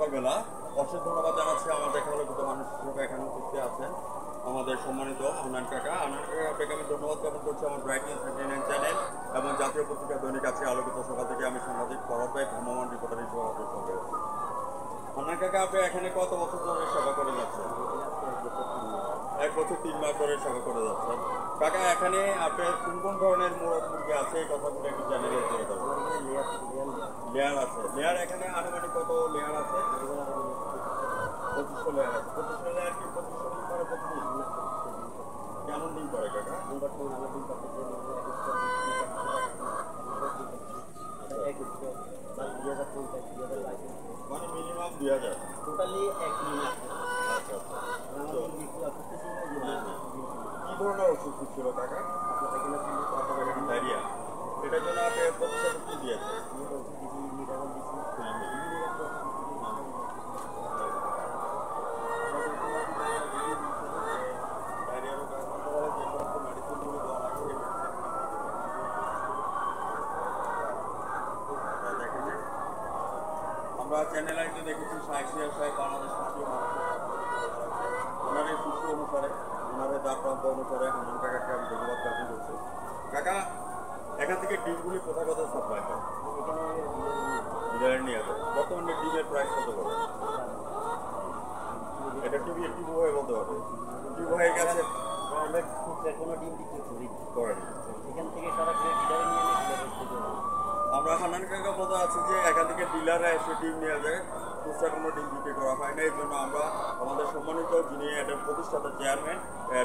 সকালবেলা। অশেষ ধন্যবাদ জানাচ্ছি আমার দেখা হলো দুটো মানুষ হিসেবে এখানে উপস্থিত আছেন আমাদের সম্মানিত হান্নান কাকা। হান্নান কাকা আপনাকে আমি ধন্যবাদ জ্ঞাপন করছি আমার ব্রাইটনেস 39 চ্যানেল এবং জাতীয় পত্রিকা দৈনিক আছে আলোকিত সকাল থেকে আমি সাংবাদিক ফরহাদ ভাই ভ্রাম্যমাণ রিপোর্টার হিসেবে আপনাদের সঙ্গে আছি। হান্নান কাকা আপনি এখানে কত বছর ধরে সেবা করে যাচ্ছেন? 1 বছর 3 মাস ধরে সেবা করে যাচ্ছেন। কাকা এখানে আপনার কোন কোন ধরনের মোরগ মুরগি আছে এই কথাগুলো একটু চ্যানেলে করে দেবেন। লেয়ার আছে, লেয়ার এখানে আনুমানিক কত লেয়ার আছে? 2500 লেয়ার আছে। 2500 লেয়ার কি 2500 দিন করে প্রতিদিন? কেমন দিন করে কাকা? মানে মিনিমাম 2000 টোটালি 1 মিনিট। আচ্ছা আচ্ছা। কি আমাদের ধরনের ওষুধ ছিল কাকা? ডায়রিয়া। এটার জন্য আপনি প্রতিষেধক কি দিয়েছেন? আমরা চ্যানেল আইতে দেখেছি সাইসিয়া সাহেব বাংলাদেশ মাটির ওনার এই সুস্থ অনুসারে ওনার দাপ্রান্ত অনুসারে হান্নান কাকাকে আমি ধন্যবাদ জ্ঞাপন করছি। কাকা এখান থেকে ডিমগুলি কোথায় কোথায় সাপ্লাই হয়? ডিলারে নিয়ে আসে। বর্তমানে ডিমের প্রাইস কত করে? এটা টিভি হয়ে বলতে পারবে। টিভি হয়ে গেছে কোনো ডিম বিক্রি করেনি। এখান থেকে সরাসরি ডিলারে নিয়ে আমরা হান্নান কাকা বলতে আছি যে এখান থেকে ডিলাররা এসে ডিম নিয়ে যায়, খুচরা কোনো ডিম বিক্রি করা হয় না। এই জন্য আমরা আমাদের সম্মানিত যিনি এটার প্রতিষ্ঠাতার চেয়ারম্যান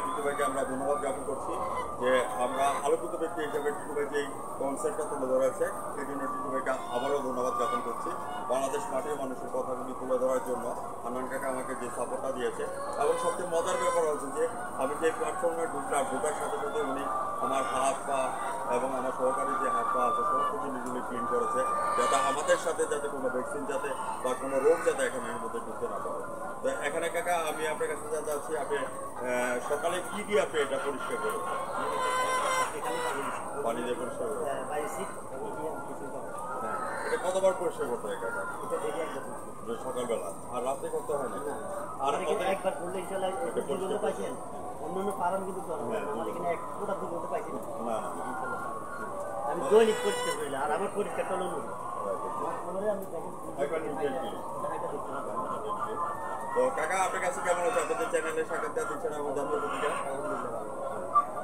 টিটু ভাইকে আমরা ধন্যবাদ জ্ঞাপন করছি যে আমরা আলোকিত ব্যক্তি হিসেবে টিটু ভাই যেই কনসেপ্টটা তুলে ধরেছে সেই জন্য টিটু ভাইকে আবারও ধন্যবাদ জ্ঞাপন করছি। বাংলাদেশ মাটির মানুষের কথাগুলি তুলে ধরার জন্য হান্নান কাকা আমাকে যে সাপোর্টটা দিয়েছে এবং সবচেয়ে মজার ব্যাপার হচ্ছে যে আমি যে প্ল্যাটফর্মে ঢোকার সাথে সাথে উনি আমার হাত পা এবং আমার সহকারী যে হাত পা আছে সমস্ত জিনিসগুলি ক্লিন করেছে যাতে আমাদের সাথে যাতে কোনো ভ্যাকসিন যাতে বা কোনো রোগ যাতে এখানের মধ্যে ঢুকতে না পারে। তো এখানে কাকা আমি আপনার কাছে জানতে চাচ্ছি আপনি সকালে কি দিয়ে আপনি এটা পরিষ্কার করেছেন? পানি দিয়ে পরিষ্কার করেছেন। হ্যাঁ, এটা কতবার পরিষ্কার করতে হয় কাকা? সকালবেলা আর রাতে করতে হয় না? আর একবার করলে পাইছেন অন্যান্য ফার্ম কিন্তু আমার এখানে এক ফোটা দুধ বলতে পাইছি না। আমি দৈনিক পরিষ্কার করি আর আমার পরিষ্কারটা হলো তো কাকা আপনার কাছে কেমন হচ্ছে আপনাদের চ্যানেলে সাক্ষাৎকার দিচ্ছেন এবং জাতীয় পত্রিকা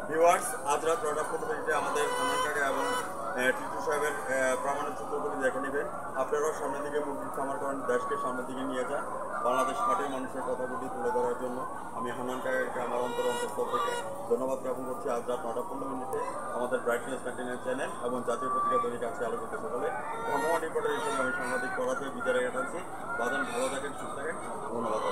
ভিউয়ার্স আজ রাত 9:15 আমাদের হান্নান কাকা এবং টিটু সাহেবের প্রামাণিক চিত্রগুলি দেখে নেবেন। আপনারাও সামনের দিকে মুরগির খামার করেন, দেশকে সামনের দিকে নিয়ে যান। বাংলাদেশ মাটির মানুষের কথাগুলি তুলে ধরার জন্য আমি হান্নান কাকাকে আমার অন্তঃস্থল থেকে ধন্যবাদ জ্ঞাপন করছি। আজ রাত 9:15 আমাদের ব্রাইটনেস 39 চ্যানেল এবং জাতীয় পত্রিকা দৈনিক আছে আলোকিত সকালে ভ্রাম্যমাণ রিপোর্টার হিসেবে আমি সাংবাদিক পরাজয় বিদায় রেখে আছি। বাজান ভালো থাকেন, সুস্থ থাকেন, ধন্যবাদ।